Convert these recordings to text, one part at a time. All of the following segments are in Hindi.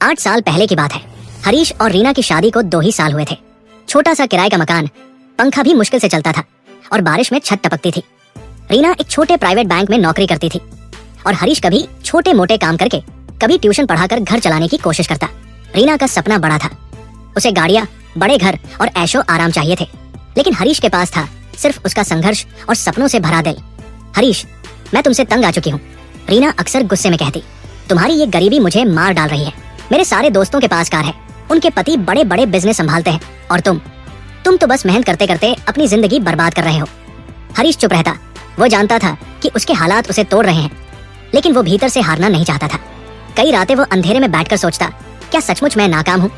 8 साल पहले की बात है। हरीश और रीना की शादी को 2 ही साल हुए थे। छोटा सा किराए का मकान, पंखा भी मुश्किल से चलता था और बारिश में छत टपकती थी। रीना एक छोटे प्राइवेट बैंक में नौकरी करती थी और हरीश कभी छोटे मोटे काम करके, कभी ट्यूशन पढ़ाकर घर चलाने की कोशिश करता। रीना का सपना बड़ा था, उसे गाड़ियां, बड़े घर और ऐशो आराम चाहिए थे, लेकिन हरीश के पास था सिर्फ उसका संघर्ष और सपनों से भरा दिल। हरीश, मैं तुमसे तंग आ चुकी हूँ, रीना अक्सर गुस्से में कहती। तुम्हारी ये गरीबी मुझे मार डाल रही है। मेरे सारे दोस्तों के पास कार है, उनके पति बड़े बड़े बिजनेस संभालते हैं, और तुम तो बस मेहनत करते करते अपनी जिंदगी बर्बाद कर रहे हो। हरीश चुप रहता। वो जानता था कि उसके हालात उसे तोड़ रहे हैं, लेकिन वो भीतर से हारना नहीं चाहता था। कई रातें वो अंधेरे में बैठकर सोचता, क्या सचमुच मैं नाकाम हूँ?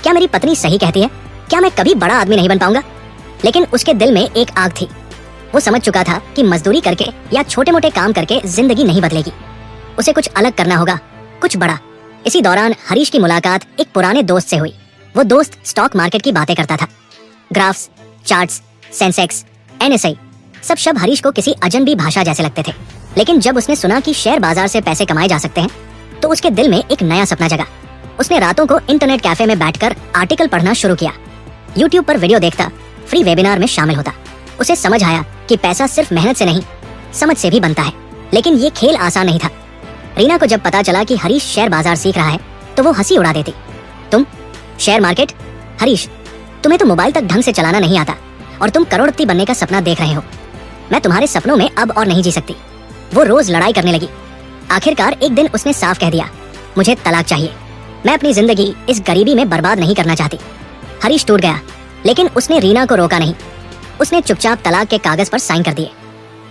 क्या मेरी पत्नी सही कहती है? क्या मैं कभी बड़ा आदमी नहीं बन पाऊंगा? लेकिन उसके दिल में एक आग थी। वो समझ चुका था कि मजदूरी करके या छोटे मोटे काम करके जिंदगी नहीं बदलेगी। उसे कुछ अलग करना होगा, कुछ बड़ा। इसी दौरान हरीश की मुलाकात एक पुराने दोस्त से हुई। वो दोस्त स्टॉक मार्केट की बातें करता था। ग्राफ्स, चार्ट्स, सेंसेक्स, NSI, सब शब्द हरीश को किसी अजनबी भाषा जैसे लगते थे। लेकिन जब उसने सुना कि शेयर बाजार से पैसे कमाए जा सकते हैं, तो उसके दिल में एक नया सपना जगा। उसने रातों को इंटरनेट कैफे में बैठकर आर्टिकल पढ़ना शुरू किया, यूट्यूब पर वीडियो देखता, फ्री वेबिनार में शामिल होता। उसे समझ आया कि पैसा सिर्फ मेहनत से नहीं, समझ से भी बनता है। लेकिन ये खेल आसान नहीं था। रीना को जब पता चला कि हरीश शेयर बाजार सीख रहा है, तो वो हंसी उड़ा देती। तुम शेयर मार्केट? हरीश, तुम्हें तो मोबाइल तक ढंग से चलाना नहीं आता और तुम करोड़पति बनने का सपना देख रहे हो। मैं तुम्हारे सपनों में अब और नहीं जी सकती। वो रोज लड़ाई करने लगी। आखिरकार एक दिन उसने साफ कह दिया, मुझे तलाक चाहिए। मैं अपनी जिंदगी इस गरीबी में बर्बाद नहीं करना चाहती। हरीश टूट गया, लेकिन उसने रीना को रोका नहीं। उसने चुपचाप तलाक के कागज पर साइन कर दिए।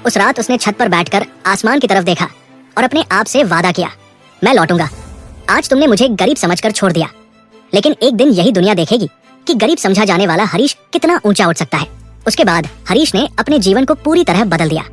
उस रात उसने छत पर बैठकर आसमान की तरफ देखा और अपने आप से वादा किया, मैं लौटूंगा। आज तुमने मुझे गरीब समझकर छोड़ दिया, लेकिन एक दिन यही दुनिया देखेगी कि गरीब समझा जाने वाला हरीश कितना ऊंचा उठ सकता है। उसके बाद हरीश ने अपने जीवन को पूरी तरह बदल दिया।